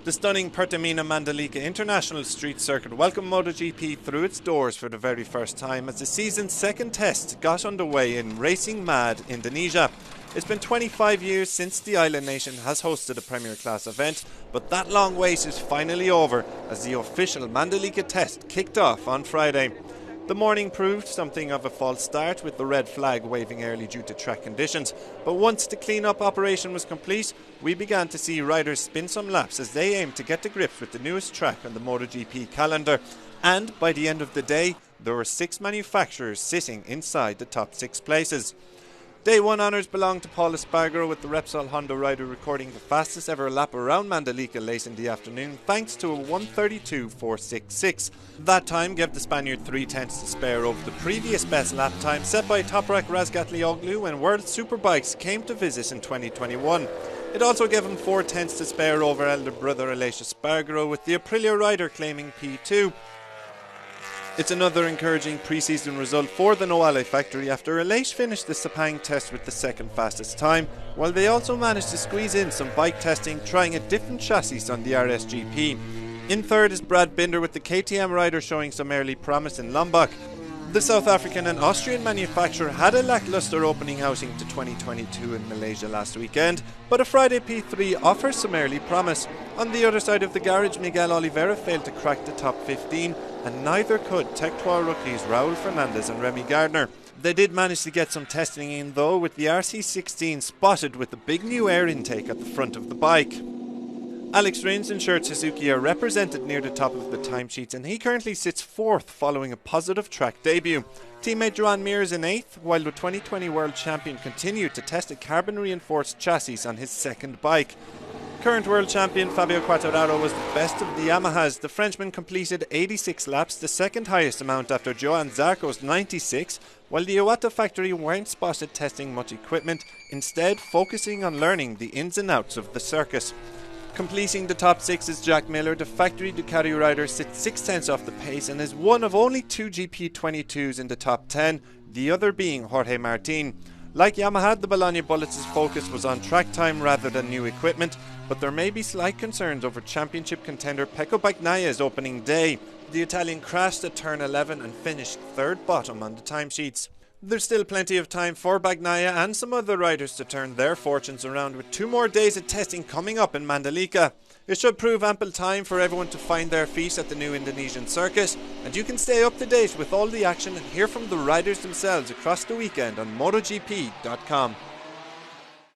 The stunning Pertamina Mandalika International Street Circuit welcomed MotoGP through its doors for the very first time as the season's second test got underway in Racing Mad, Indonesia. It's been 25 years since the island nation has hosted a Premier Class event, but that long wait is finally over as the official Mandalika test kicked off on Friday. The morning proved something of a false start, with the red flag waving early due to track conditions, but once the clean-up operation was complete, we began to see riders spin some laps as they aimed to get to grips with the newest track on the MotoGP calendar. And by the end of the day, there were 6 manufacturers sitting inside the top 6 places. Day 1 honours belonged to Paul Espargaro, with the Repsol Honda rider recording the fastest ever lap around Mandalika late in the afternoon thanks to a 1:32.466. That time gave the Spaniard 3 tenths to spare over the previous best lap time set by Toprak Razgatlioglu when World Superbikes came to visit in 2021. It also gave him 4 tenths to spare over elder brother Aleix Espargaro, with the Aprilia rider claiming P2. It's another encouraging pre-season result for the Noale factory after Aleix finished the Sepang test with the second fastest time, while they also managed to squeeze in some bike testing trying a different chassis on the RSGP. In third is Brad Binder, with the KTM rider showing some early promise in Lombok. The South African and Austrian manufacturer had a lacklustre opening outing to 2022 in Malaysia last weekend, but a Friday P3 offers some early promise. On the other side of the garage, Miguel Oliveira failed to crack the top 15, and neither could Tech 3 rookies Raul Fernandez and Remy Gardner. They did manage to get some testing in though, with the RC16 spotted with the big new air intake at the front of the bike. Alex Rins ensured Suzuki are represented near the top of the timesheets, and he currently sits 4th following a positive track debut. Teammate Joan Mir is in 8th, while the 2020 World Champion continued to test a carbon reinforced chassis on his second bike. Current World Champion Fabio Quartararo was the best of the Yamahas. The Frenchman completed 86 laps, the second highest amount after Johan Zarco's 96, while the Iwata factory weren't spotted testing much equipment, instead focusing on learning the ins and outs of the circuit. Completing the top 6 is Jack Miller. The factory Ducati rider sits 6 tenths off the pace and is one of only 2 GP22s in the top 10, the other being Jorge Martin. Like Yamaha, the Bologna Bullets' focus was on track time rather than new equipment, but there may be slight concerns over championship contender Pecco Bagnaglia's opening day. The Italian crashed at turn 11 and finished 3rd bottom on the timesheets. There's still plenty of time for Bagnaia and some other riders to turn their fortunes around, with 2 more days of testing coming up in Mandalika. It should prove ample time for everyone to find their feet at the new Indonesian circuit, and you can stay up to date with all the action and hear from the riders themselves across the weekend on MotoGP.com.